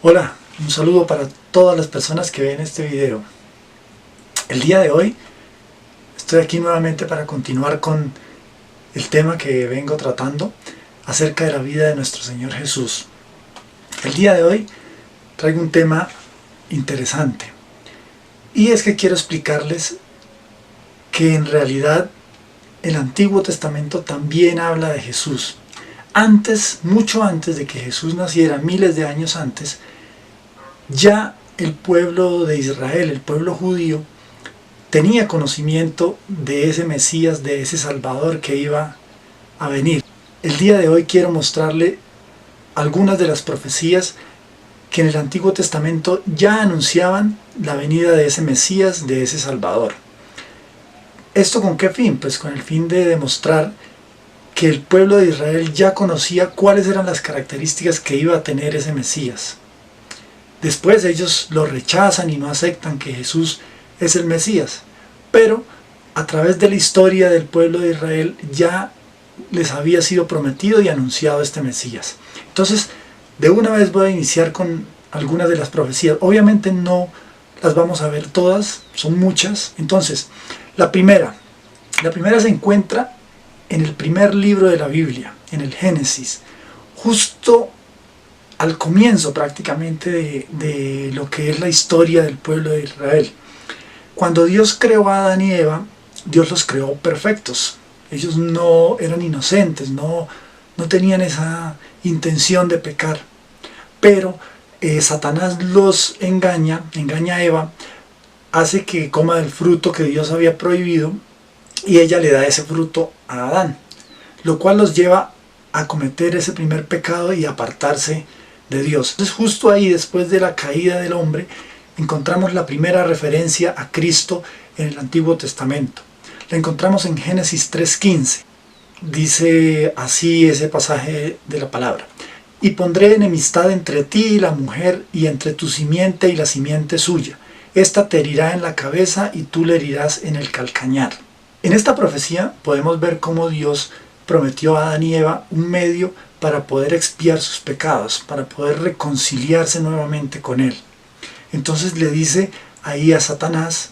Hola, un saludo para todas las personas que ven este video. El día de hoy estoy aquí nuevamente para continuar con el tema que vengo tratando acerca de la vida de nuestro Señor Jesús. El día de hoy traigo un tema interesante y es que quiero explicarles que en realidad el Antiguo Testamento también habla de Jesús. Antes, mucho antes de que Jesús naciera, miles de años antes, ya el pueblo de Israel, el pueblo judío, tenía conocimiento de ese Mesías, de ese Salvador que iba a venir. El día de hoy quiero mostrarle algunas de las profecías que en el Antiguo Testamento ya anunciaban la venida de ese Mesías, de ese Salvador. ¿Esto con qué fin? Pues con el fin de demostrar que el pueblo de Israel ya conocía cuáles eran las características que iba a tener ese Mesías. Después ellos lo rechazan y no aceptan que Jesús es el Mesías, pero a través de la historia del pueblo de Israel ya les había sido prometido y anunciado este Mesías. Entonces, de una vez voy a iniciar con algunas de las profecías. Obviamente no las vamos a ver todas, son muchas. Entonces, la primera se encuentra en el primer libro de la Biblia, en el Génesis, justo al comienzo prácticamente de lo que es la historia del pueblo de Israel. Cuando Dios creó a Adán y Eva, Dios los creó perfectos. Ellos no eran inocentes, no tenían esa intención de pecar. Pero Satanás los engaña a Eva, hace que coma del fruto que Dios había prohibido y ella le da ese fruto a Adán, lo cual los lleva a cometer ese primer pecado y apartarse de Dios. Entonces, justo ahí, después de la caída del hombre, encontramos la primera referencia a Cristo en el Antiguo Testamento. La encontramos en Génesis 3:15. Dice así ese pasaje de la palabra: y pondré enemistad entre ti y la mujer, y entre tu simiente y la simiente suya. Esta te herirá en la cabeza y tú le herirás en el calcañar. En esta profecía podemos ver cómo Dios prometió a Adán y Eva un medio para poder expiar sus pecados, para poder reconciliarse nuevamente con Él. Entonces le dice ahí a Satanás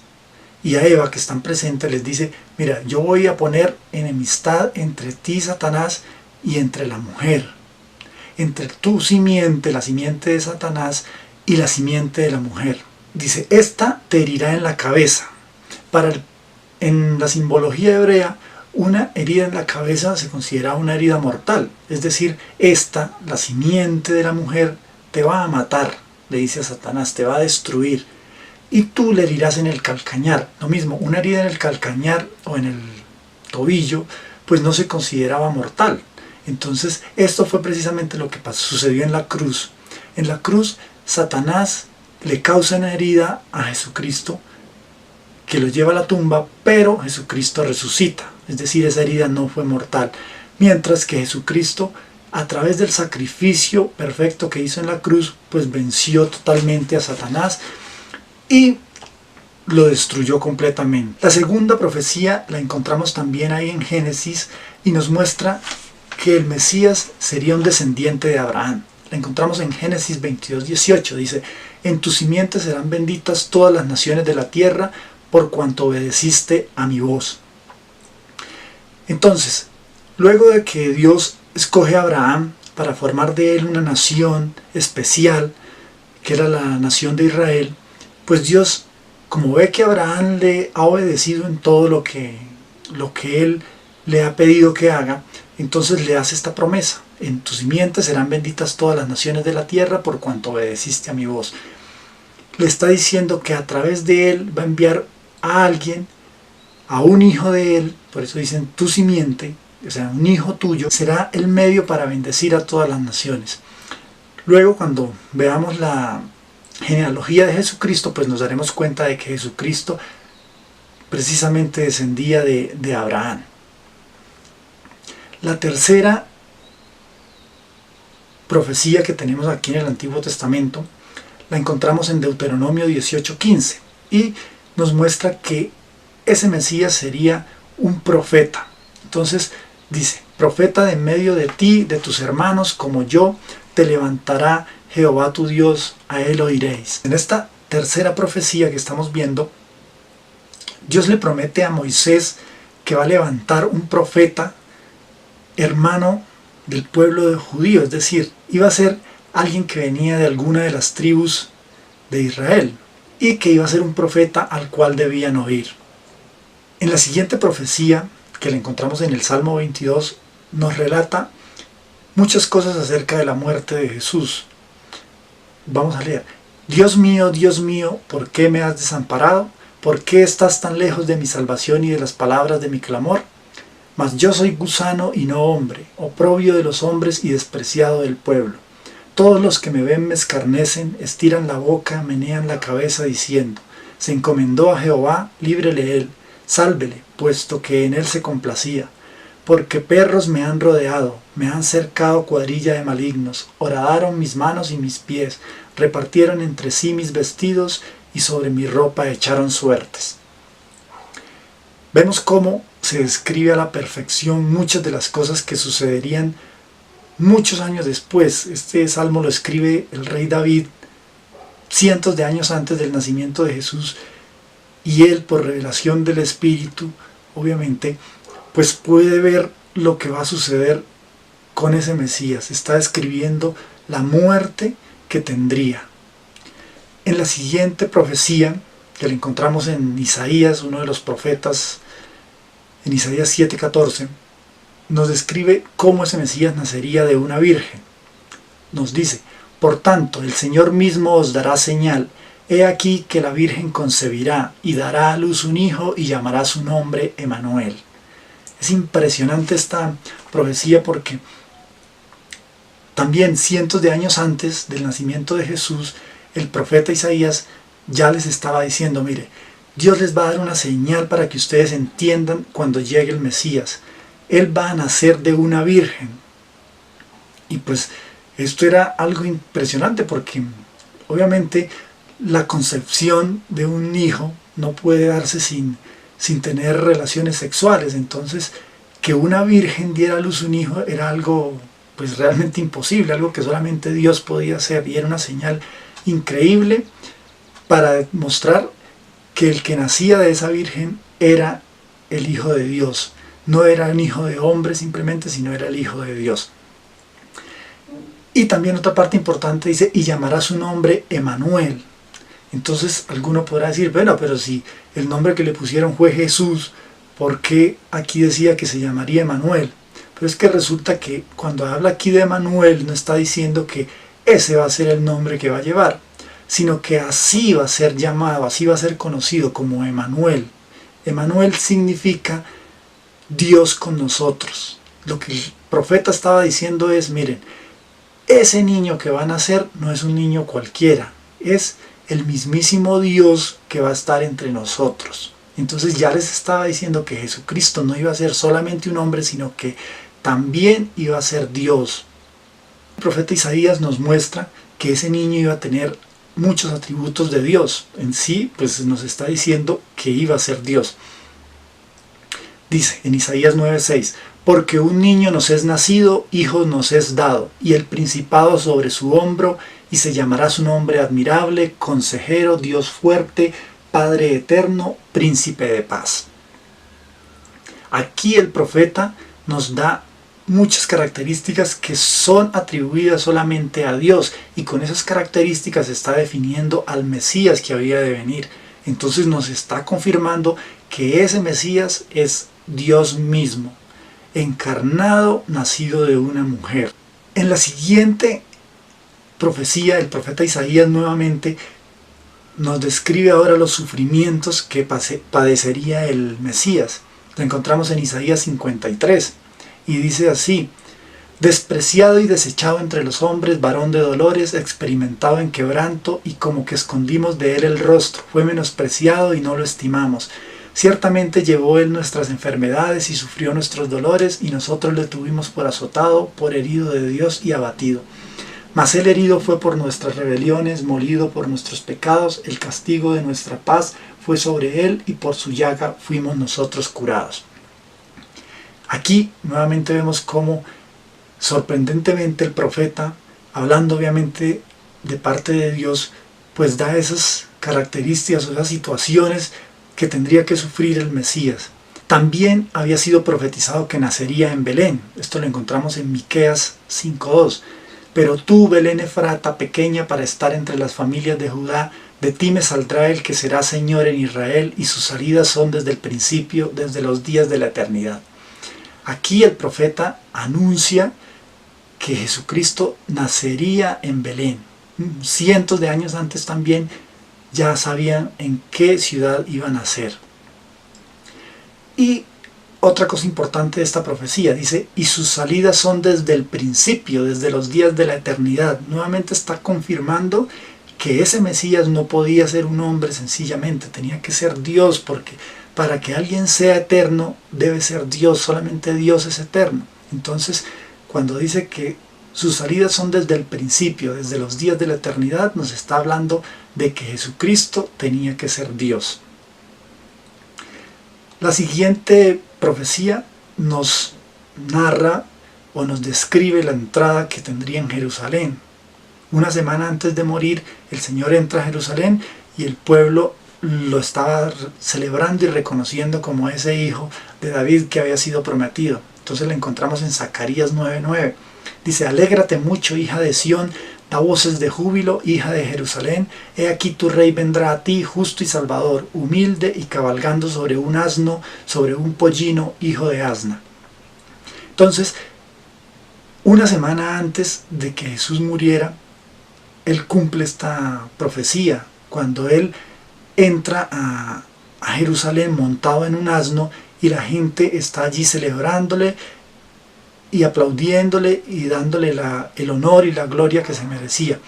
y a Eva, que están presentes, les dice: mira, yo voy a poner enemistad entre ti, Satanás, y entre la mujer, entre tu simiente, la simiente de Satanás, y la simiente de la mujer. Dice: esta te herirá en la cabeza. En la simbología hebrea, una herida en la cabeza se considera una herida mortal. Es decir, la simiente de la mujer, te va a matar, le dice a Satanás, te va a destruir. Y tú le herirás en el calcañar. Lo mismo, una herida en el calcañar o en el tobillo, pues no se consideraba mortal. Entonces, esto fue precisamente lo que sucedió en la cruz. En la cruz, Satanás le causa una herida a Jesucristo, que lo lleva a la tumba, pero Jesucristo resucita. Es decir, esa herida no fue mortal. Mientras que Jesucristo, a través del sacrificio perfecto que hizo en la cruz, pues venció totalmente a Satanás y lo destruyó completamente. La segunda profecía la encontramos también ahí en Génesis y nos muestra que el Mesías sería un descendiente de Abraham. La encontramos en Génesis 22:18. Dice: en tu simiente serán benditas todas las naciones de la tierra, por cuanto obedeciste a mi voz. Entonces, luego de que Dios escoge a Abraham para formar de él una nación especial, que era la nación de Israel, pues Dios, como ve que Abraham le ha obedecido en todo lo que él le ha pedido que haga, entonces le hace esta promesa: en tu simiente serán benditas todas las naciones de la tierra, por cuanto obedeciste a mi voz. Le está diciendo que a través de él va a enviar a alguien, a un hijo de él. Por eso dicen tu simiente, o sea, un hijo tuyo será el medio para bendecir a todas las naciones. Luego, cuando veamos la genealogía de Jesucristo, pues nos daremos cuenta de que Jesucristo precisamente descendía de Abraham. La tercera profecía que tenemos aquí en el Antiguo Testamento la encontramos en Deuteronomio 18:15 y nos muestra que ese Mesías sería un profeta. Entonces dice: profeta de en medio de ti, de tus hermanos, como yo, te levantará Jehová tu Dios, a él oiréis. En esta tercera profecía que estamos viendo, Dios le promete a Moisés que va a levantar un profeta hermano del pueblo de judío, es decir, iba a ser alguien que venía de alguna de las tribus de Israel y que iba a ser un profeta al cual debían oír. En la siguiente profecía, que la encontramos en el Salmo 22, nos relata muchas cosas acerca de la muerte de Jesús. Vamos a leer. Dios mío, ¿por qué me has desamparado? ¿Por qué estás tan lejos de mi salvación y de las palabras de mi clamor? Mas yo soy gusano y no hombre, oprobio de los hombres y despreciado del pueblo. Todos los que me ven me escarnecen, estiran la boca, menean la cabeza diciendo, se encomendó a Jehová, líbrele él, sálvele, puesto que en él se complacía. Porque perros me han rodeado, me han cercado cuadrilla de malignos, horadaron mis manos y mis pies, repartieron entre sí mis vestidos y sobre mi ropa echaron suertes. Vemos cómo se describe a la perfección muchas de las cosas que sucederían muchos años después. Este salmo lo escribe el rey David cientos de años antes del nacimiento de Jesús, y él, por revelación del Espíritu, obviamente, pues puede ver lo que va a suceder con ese Mesías. Está describiendo la muerte que tendría. En la siguiente profecía, que la encontramos en Isaías, uno de los profetas, en Isaías 7:14, nos describe cómo ese Mesías nacería de una virgen. Nos dice, por tanto, el Señor mismo os dará señal. He aquí que la virgen concebirá y dará a luz un hijo y llamará su nombre Emmanuel. Es impresionante esta profecía porque también cientos de años antes del nacimiento de Jesús, el profeta Isaías ya les estaba diciendo, mire, Dios les va a dar una señal para que ustedes entiendan cuando llegue el Mesías. Él va a nacer de una virgen. Y pues esto era algo impresionante porque obviamente la concepción de un hijo no puede darse sin tener relaciones sexuales. Entonces, que una virgen diera a luz un hijo era algo pues realmente imposible, algo que solamente Dios podía hacer, y era una señal increíble para demostrar que el que nacía de esa virgen era el Hijo de Dios. No era un hijo de hombre simplemente, sino era el Hijo de Dios. Y también otra parte importante dice, y llamará su nombre Emmanuel. Entonces alguno podrá decir, bueno, pero si el nombre que le pusieron fue Jesús, ¿por qué aquí decía que se llamaría Emmanuel? Pero es que resulta que cuando habla aquí de Emmanuel no está diciendo que ese va a ser el nombre que va a llevar, sino que así va a ser llamado, así va a ser conocido como Emmanuel. Emmanuel significa Dios con nosotros. Lo que el profeta estaba diciendo es, miren, ese niño que va a nacer no es un niño cualquiera, es el mismísimo Dios que va a estar entre nosotros. Entonces ya les estaba diciendo que Jesucristo no iba a ser solamente un hombre, sino que también iba a ser Dios. El profeta Isaías nos muestra que ese niño iba a tener muchos atributos de Dios. En sí, pues nos está diciendo que iba a ser Dios. Dice en Isaías 9:6, porque un niño nos es nacido, hijo nos es dado, y el principado sobre su hombro, y se llamará su nombre admirable, consejero, Dios fuerte, Padre eterno, príncipe de paz. Aquí el profeta nos da muchas características que son atribuidas solamente a Dios, y con esas características está definiendo al Mesías que había de venir. Entonces nos está confirmando que ese Mesías es Dios mismo, encarnado, nacido de una mujer. En la siguiente profecía, el profeta Isaías nuevamente nos describe ahora los sufrimientos que padecería el Mesías. Lo encontramos en Isaías 53 y dice así, despreciado y desechado entre los hombres, varón de dolores, experimentado en quebranto, y como que escondimos de él el rostro, fue menospreciado y no lo estimamos. Ciertamente llevó él nuestras enfermedades y sufrió nuestros dolores, y nosotros le tuvimos por azotado, por herido de Dios y abatido. Mas él herido fue por nuestras rebeliones, molido por nuestros pecados, el castigo de nuestra paz fue sobre él, y por su llaga fuimos nosotros curados. Aquí nuevamente vemos cómo sorprendentemente el profeta, hablando obviamente de parte de Dios, pues da esas características o esas situaciones que tendría que sufrir el Mesías. También había sido profetizado que nacería en Belén. Esto lo encontramos en Miqueas 5:2. Pero tú, Belén Efrata, pequeña para estar entre las familias de Judá, de ti me saldrá el que será Señor en Israel, y sus salidas son desde el principio, desde los días de la eternidad. Aquí el profeta anuncia que Jesucristo nacería en Belén. Cientos de años antes también ya sabían en qué ciudad iba a nacer. Y otra cosa importante de esta profecía, dice, y sus salidas son desde el principio, desde los días de la eternidad. Nuevamente está confirmando que ese Mesías no podía ser un hombre sencillamente, tenía que ser Dios, porque para que alguien sea eterno debe ser Dios, solamente Dios es eterno. Entonces, cuando dice que sus salidas son desde el principio, desde los días de la eternidad, nos está hablando de que Jesucristo tenía que ser Dios. La siguiente profecía nos narra o nos describe la entrada que tendría en Jerusalén. Una semana antes de morir, el Señor entra a Jerusalén y el pueblo lo estaba celebrando y reconociendo como ese hijo de David que había sido prometido. Entonces lo encontramos en Zacarías 9:9. Dice, alégrate mucho, hija de Sión, da voces de júbilo, hija de Jerusalén. He aquí tu rey vendrá a ti, justo y salvador, humilde y cabalgando sobre un asno, sobre un pollino, hijo de asna. Entonces, una semana antes de que Jesús muriera, Él cumple esta profecía, cuando Él entra a Jerusalén montado en un asno y la gente está allí celebrándole y aplaudiéndole y dándole el honor y la gloria que se merecía.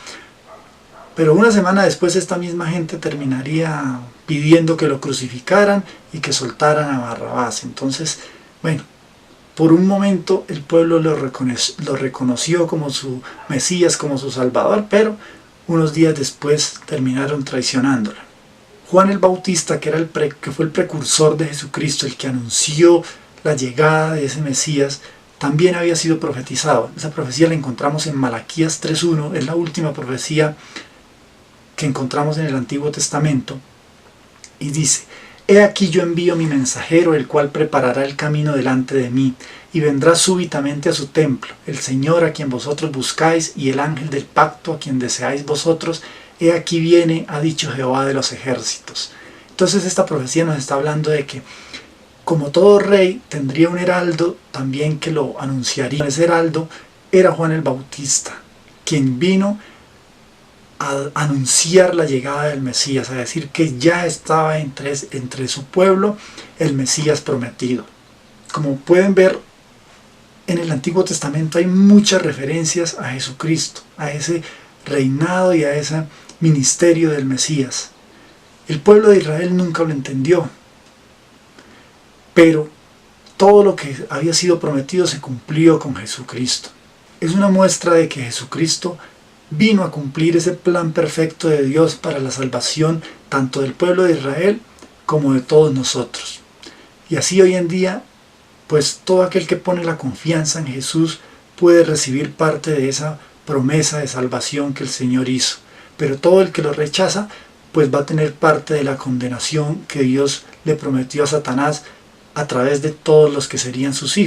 Pero una semana después esta misma gente terminaría pidiendo que lo crucificaran y que soltaran a Barrabás. Entonces, bueno, por un momento el pueblo lo reconoció como su Mesías, como su Salvador, pero unos días después terminaron traicionándolo. Juan el Bautista, que fue el precursor de Jesucristo, el que anunció la llegada de ese Mesías, también había sido profetizado. Esa profecía la encontramos en Malaquías 3:1, es la última profecía que encontramos en el Antiguo Testamento, y dice, he aquí yo envío mi mensajero, el cual preparará el camino delante de mí, y vendrá súbitamente a su templo, el Señor a quien vosotros buscáis, y el ángel del pacto a quien deseáis vosotros, he aquí viene, ha dicho Jehová de los ejércitos. Entonces esta profecía nos está hablando de que como todo rey tendría un heraldo también que lo anunciaría. Ese heraldo era Juan el Bautista, quien vino a anunciar la llegada del Mesías, a decir que ya estaba entre su pueblo el Mesías prometido. Como pueden ver, en el Antiguo Testamento hay muchas referencias a Jesucristo, a ese reinado y a ese ministerio del Mesías. El pueblo de Israel nunca lo entendió, pero todo lo que había sido prometido se cumplió con Jesucristo. Es una muestra de que Jesucristo vino a cumplir ese plan perfecto de Dios para la salvación tanto del pueblo de Israel como de todos nosotros. Y así hoy en día, pues todo aquel que pone la confianza en Jesús puede recibir parte de esa promesa de salvación que el Señor hizo. Pero todo el que lo rechaza, pues va a tener parte de la condenación que Dios le prometió a Satanás a través de todos los que serían sus hijos.